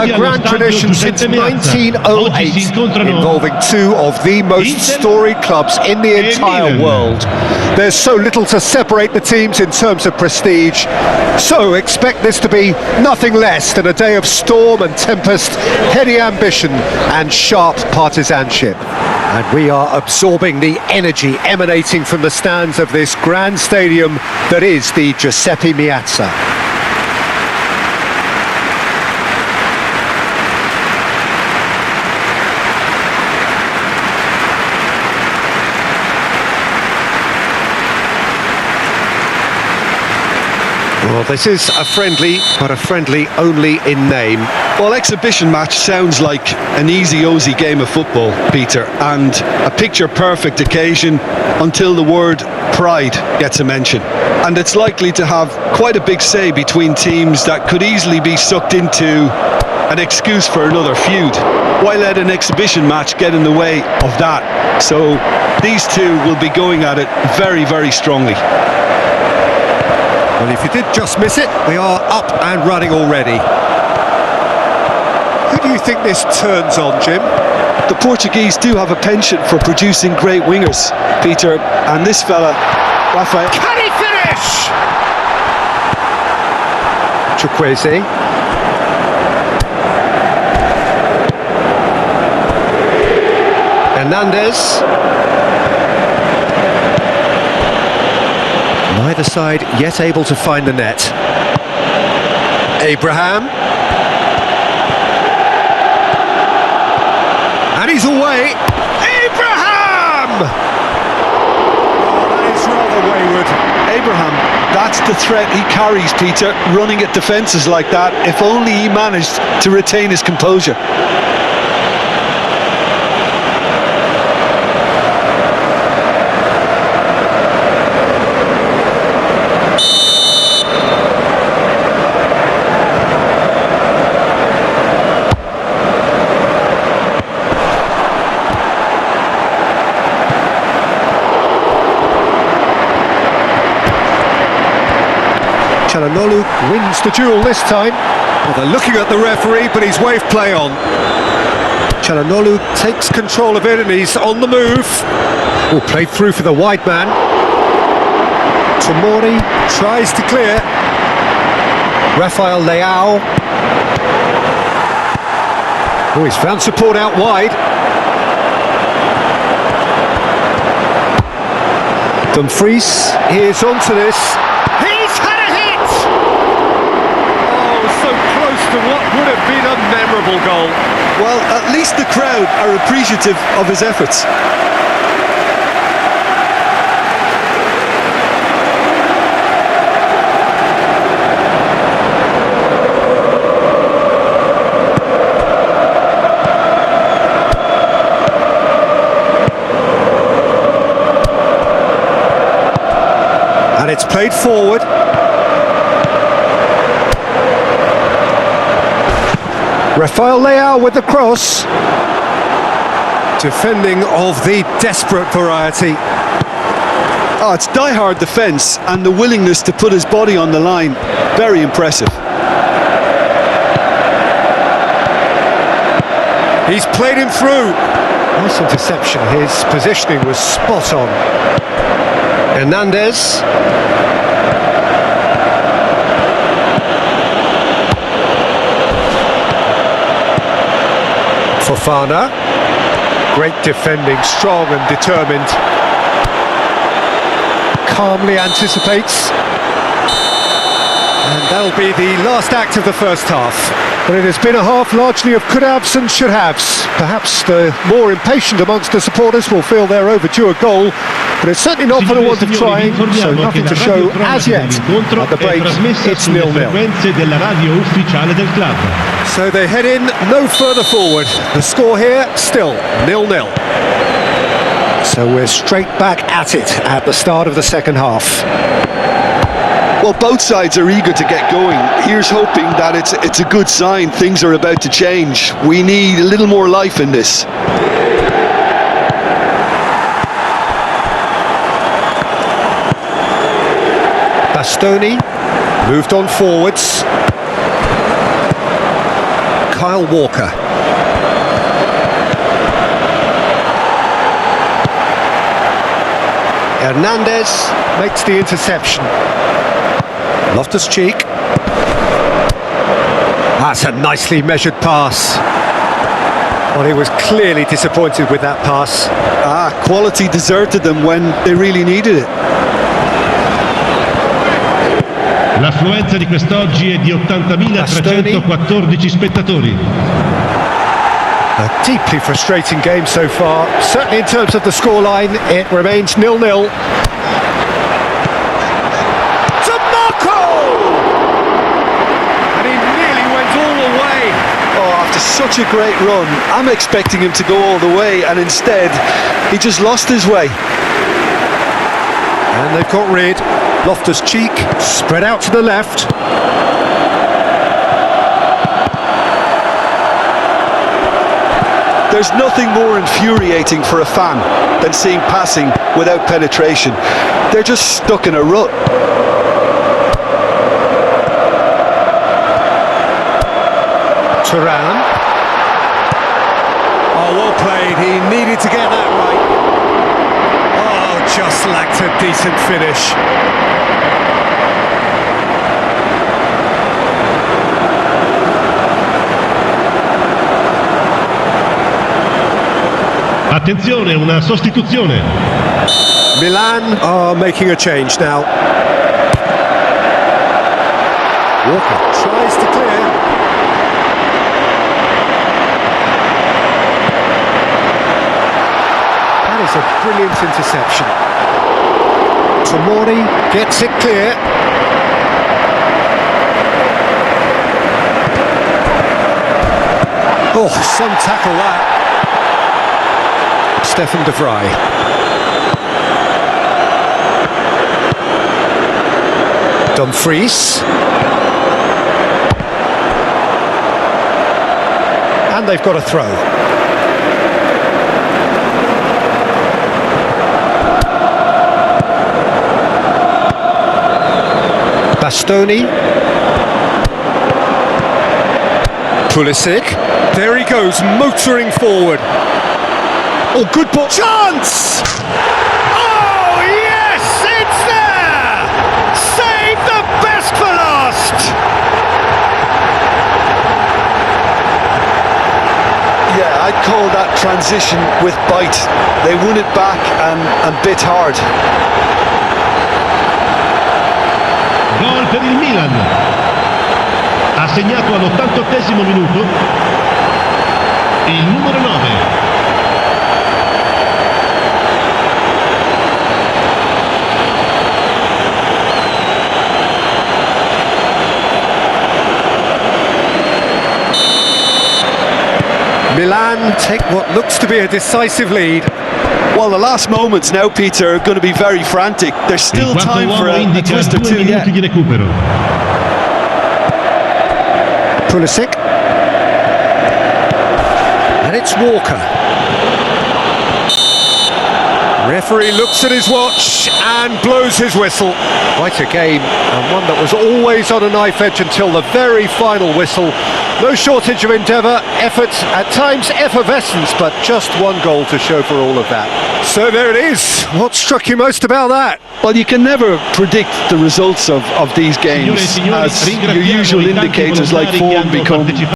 A grand tradition since 1908, involving two of the most storied clubs in the entire world. There's so little to separate the teams in terms of prestige, so expect this to be nothing less than a day of storm and tempest, heady ambition and sharp partisanship. And we are absorbing the energy emanating from the stands of this grand stadium that is the Giuseppe Meazza. Well, this is a friendly, but a friendly only in name. Well, exhibition match sounds like an easy-ozy game of football, Peter, and a picture-perfect occasion until the word pride gets a mention. And it's likely to have quite a big say between teams that could easily be sucked into an excuse for another feud. Why let an exhibition match get in the way of that? So these two will be going at it very, very strongly. Well, if you did just miss it, we are up and running already. Who do you think this turns on, Jim? The Portuguese do have a penchant for producing great wingers, Peter, and this fella, Rafael... Can he finish? Chukwueze. Hernandez. Neither side yet able to find the net. Abraham. And he's away. Abraham! Oh, that is rather wayward. Abraham, that's the threat he carries, Peter, running at defences like that, if only he managed to retain his composure. Çalhanoğlu wins the duel this time. Well, they're looking at the referee, but he's waved play on. Çalhanoğlu takes control of it and he's on the move. Oh, played through for the wide man. Tomori tries to clear. Rafael Leao. Oh, he's found support out wide. Dumfries is onto this. He's had a hit! Oh, so close to what would have been a memorable goal. Well, at least the crowd are appreciative of his efforts. And it's played forward. Rafael Leao with the cross. Defending of the desperate variety. Oh, it's die-hard defence and the willingness to put his body on the line. Very impressive. He's played him through. Nice interception. His positioning was spot on. Hernandez. Fofana. Great defending, strong and determined. Calmly anticipates. And that'll be the last act of the first half. But it has been a half largely of could-haves and should-haves. Perhaps the more impatient amongst the supporters will feel they're overdue a goal, but it's certainly not for the want of trying, so nothing to show as yet. At the break, it's 0-0. So they head in no further forward. The score here, still 0-0. So we're straight back at it at the start of the second half. Well, both sides are eager to get going. Here's hoping that it's a good sign. Things are about to change. We need a little more life in this. Bastoni moved on forwards. Kyle Walker. Hernandez makes the interception. Loftus-Cheek. That's a nicely measured pass. Well, he was clearly disappointed with that pass. Quality deserted them when they really needed it. L'affluenza di quest'oggi è di 80.314 spettatori. A deeply frustrating game so far. Certainly in terms of the scoreline, it remains 0-0. To Marco! And he nearly went all the way. Oh, after such a great run, I'm expecting him to go all the way, and instead, he just lost his way. And they've got rid. Loftus-Cheek spread out to the left. There's nothing more infuriating for a fan than seeing passing without penetration. They're just stuck in a rut. Turan. Oh, well played. He needed to get that right. Oh, just lacked a decent finish. Attenzione, una sostituzione. Milan are making a change now. Walker tries to clear. That is a brilliant interception. Tomori gets it clear. Oh, some tackle that. Stefan de Vrij. Dumfries. And they've got a throw. Bastoni. Pulisic. There he goes, motoring forward. Oh, good ball. Chance! Oh, yes! It's there! Save the best for last! Yeah, I'd call that transition with bite. They won it back and bit hard. Gol per il Milan. Ha segnato all'88esimo minuto il numero 9. Milan take what looks to be a decisive lead. Well, the last moments now, Peter, are going to be very frantic. There's still time for a twist or two yet. Di recupero. Pulisic. And it's Walker. Referee looks at his watch and blows his whistle. Quite a game, and one that was always on a knife edge until the very final whistle. No shortage of endeavour, effort, at times effervescence, but just one goal to show for all of that. So there it is. What struck you most about that? Well, you can never predict the results of these games, as your usual indicators like form become